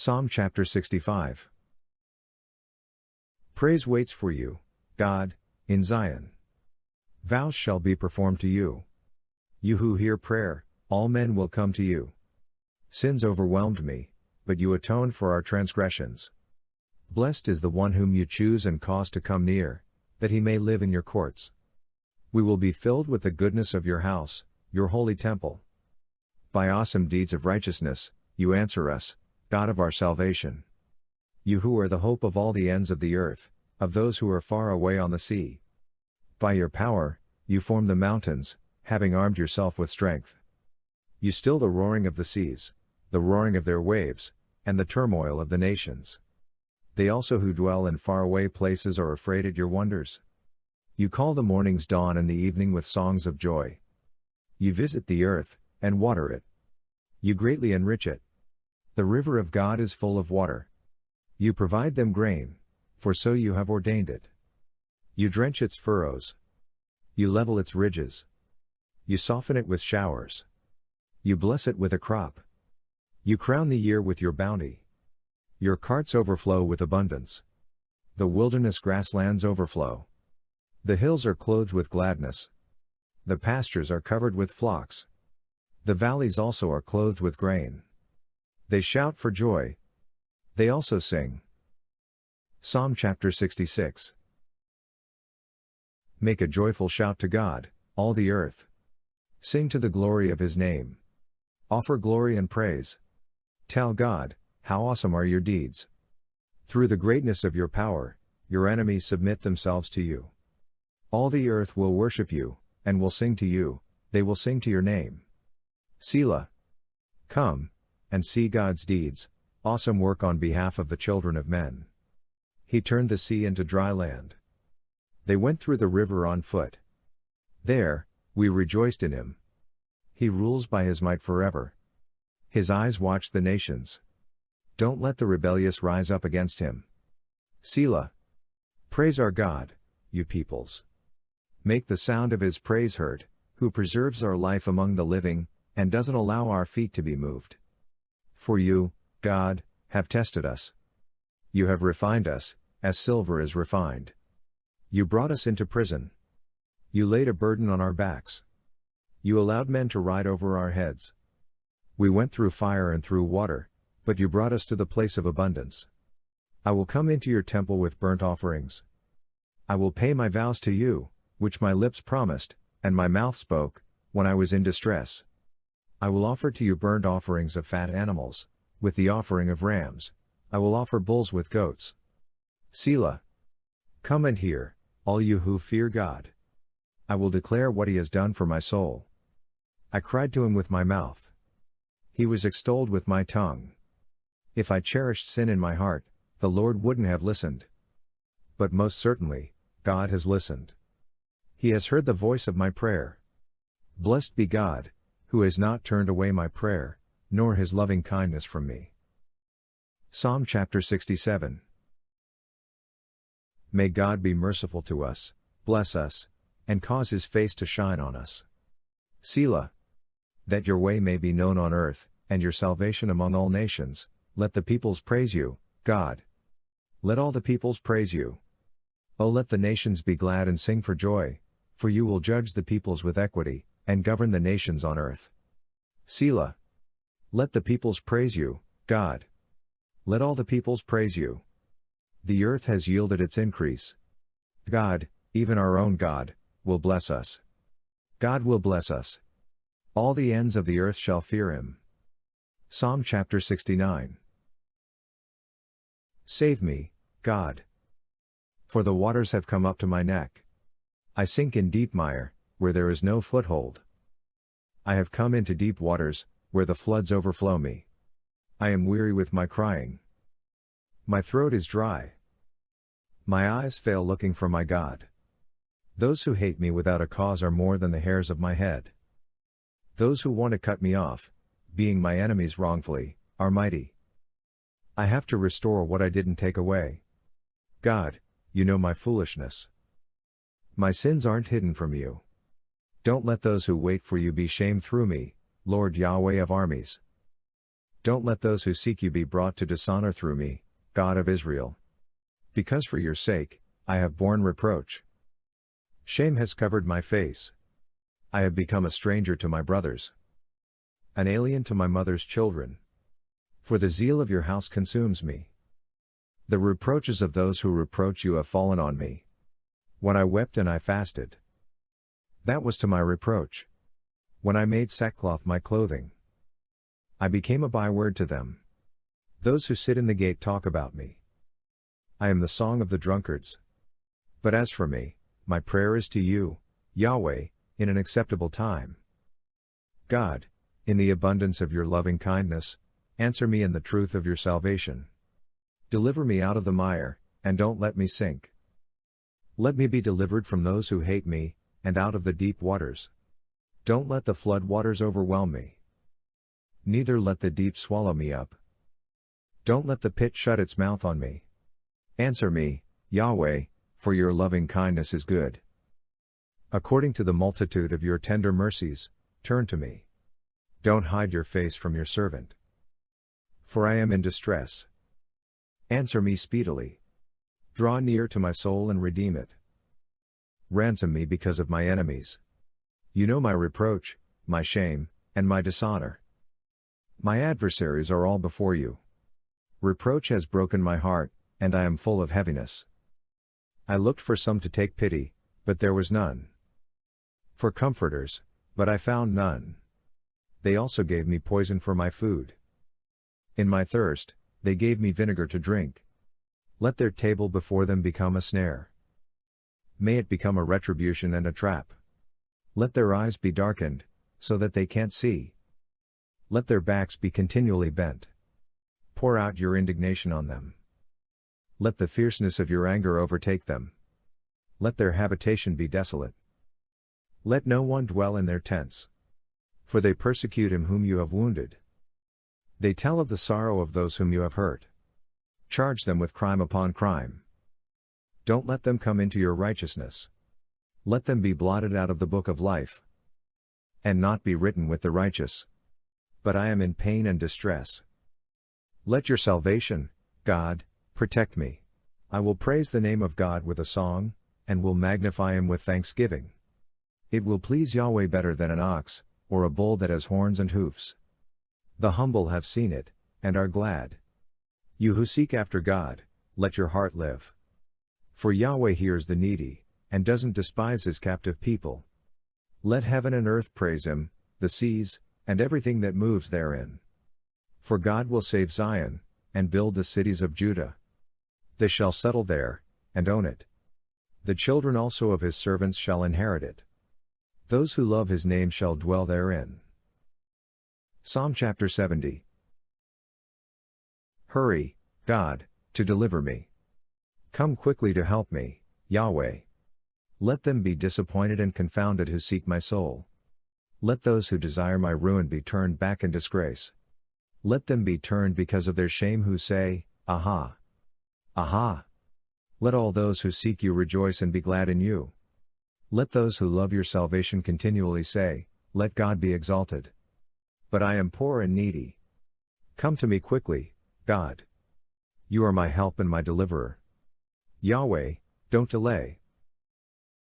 Psalm chapter 65. Praise waits for you, God, in Zion. Vows shall be performed to you. You who hear prayer, all men will come to you. Sins overwhelmed me, but you atoned for our transgressions. Blessed is the one whom you choose and cause to come near, that he may live in your courts. We will be filled with the goodness of your house, your holy temple. By awesome deeds of righteousness, you answer us, God of our salvation. You who are the hope of all the ends of the earth, of those who are far away on the sea. By your power, you form the mountains, having armed yourself with strength. You still the roaring of the seas, the roaring of their waves, and the turmoil of the nations. They also who dwell in faraway places are afraid at your wonders. You call the morning's dawn and the evening with songs of joy. You visit the earth, and water it. You greatly enrich it. The river of God is full of water. You provide them grain, for so you have ordained it. You drench its furrows. You level its ridges. You soften it with showers. You bless it with a crop. You crown the year with your bounty. Your carts overflow with abundance. The wilderness grasslands overflow. The hills are clothed with gladness. The pastures are covered with flocks. The valleys also are clothed with grain. They shout for joy. They also sing. Psalm chapter 66. Make a joyful shout to God, all the earth. Sing to the glory of his name. Offer glory and praise. Tell God, how awesome are your deeds. Through the greatness of your power, your enemies submit themselves to you. All the earth will worship you, and will sing to you, they will sing to your name. Selah. Come, and see God's deeds, awesome work on behalf of the children of men. He turned the sea into dry land. They went through the river on foot. There, we rejoiced in him. He rules by his might forever. His eyes watch the nations. Don't let the rebellious rise up against him. Selah. Praise our God, you peoples. Make the sound of his praise heard, who preserves our life among the living, and doesn't allow our feet to be moved. For you, God, have tested us. You have refined us, as silver is refined. You brought us into prison. You laid a burden on our backs. You allowed men to ride over our heads. We went through fire and through water, but you brought us to the place of abundance. I will come into your temple with burnt offerings. I will pay my vows to you, which my lips promised, and my mouth spoke, when I was in distress. I will offer to you burnt offerings of fat animals, with the offering of rams. I will offer bulls with goats. Selah. Come and hear, all you who fear God. I will declare what he has done for my soul. I cried to him with my mouth. He was extolled with my tongue. If I cherished sin in my heart, the Lord wouldn't have listened. But most certainly, God has listened. He has heard the voice of my prayer. Blessed be God, who has not turned away my prayer, nor his loving kindness from me. Psalm chapter 67. May God be merciful to us, bless us, and cause his face to shine on us. Selah. That your way may be known on earth, and your salvation among all nations, let the peoples praise you, God. Let all the peoples praise you. Oh, let the nations be glad and sing for joy, for you will judge the peoples with equity, and govern the nations on earth. Selah. Let the peoples praise you, God. Let all the peoples praise you. The earth has yielded its increase. God, even our own God, will bless us. God will bless us. All the ends of the earth shall fear him. Psalm chapter 69. Save me, God. For the waters have come up to my neck. I sink in deep mire, where there is no foothold. I have come into deep waters, where the floods overflow me. I am weary with my crying. My throat is dry. My eyes fail looking for my God. Those who hate me without a cause are more than the hairs of my head. Those who want to cut me off, being my enemies wrongfully, are mighty. I have to restore what I didn't take away. God, you know my foolishness. My sins aren't hidden from you. Don't let those who wait for you be shamed through me, Lord Yahweh of armies. Don't let those who seek you be brought to dishonor through me, God of Israel. Because for your sake, I have borne reproach. Shame has covered my face. I have become a stranger to my brothers, an alien to my mother's children. For the zeal of your house consumes me. The reproaches of those who reproach you have fallen on me. When I wept and I fasted, that was to my reproach. When I made sackcloth my clothing, I became a byword to them. Those who sit in the gate talk about me. I am the song of the drunkards. But as for me, my prayer is to you, Yahweh, in an acceptable time. God, in the abundance of your loving kindness, answer me in the truth of your salvation. Deliver me out of the mire, and don't let me sink. Let me be delivered from those who hate me, and out of the deep waters. Don't let the flood waters overwhelm me. Neither let the deep swallow me up. Don't let the pit shut its mouth on me. Answer me, Yahweh, for your loving kindness is good. According to the multitude of your tender mercies, turn to me. Don't hide your face from your servant. For I am in distress. Answer me speedily. Draw near to my soul and redeem it. Ransom me because of my enemies. You know my reproach, my shame, and my dishonor. My adversaries are all before you. Reproach has broken my heart, and I am full of heaviness. I looked for some to take pity, but there was none. For comforters, but I found none. They also gave me poison for my food. In my thirst, they gave me vinegar to drink. Let their table before them become a snare. May it become a retribution and a trap. Let their eyes be darkened, so that they can't see. Let their backs be continually bent. Pour out your indignation on them. Let the fierceness of your anger overtake them. Let their habitation be desolate. Let no one dwell in their tents. For they persecute him whom you have wounded. They tell of the sorrow of those whom you have hurt. Charge them with crime upon crime. Don't let them come into your righteousness. Let them be blotted out of the book of life, and not be written with the righteous. But I am in pain and distress. Let your salvation, God, protect me. I will praise the name of God with a song, and will magnify him with thanksgiving. It will please Yahweh better than an ox, or a bull that has horns and hoofs. The humble have seen it, and are glad. You who seek after God, let your heart live. For Yahweh hears the needy, and doesn't despise his captive people. Let heaven and earth praise him, the seas, and everything that moves therein. For God will save Zion, and build the cities of Judah. They shall settle there, and own it. The children also of his servants shall inherit it. Those who love his name shall dwell therein. Psalm chapter 70. Hurry, God, to deliver me. Come quickly to help me, Yahweh. Let them be disappointed and confounded who seek my soul. Let those who desire my ruin be turned back in disgrace. Let them be turned because of their shame who say, Aha! Aha! Let all those who seek you rejoice and be glad in you. Let those who love your salvation continually say, Let God be exalted. But I am poor and needy. Come to me quickly, God. You are my help and my deliverer. Yahweh, don't delay.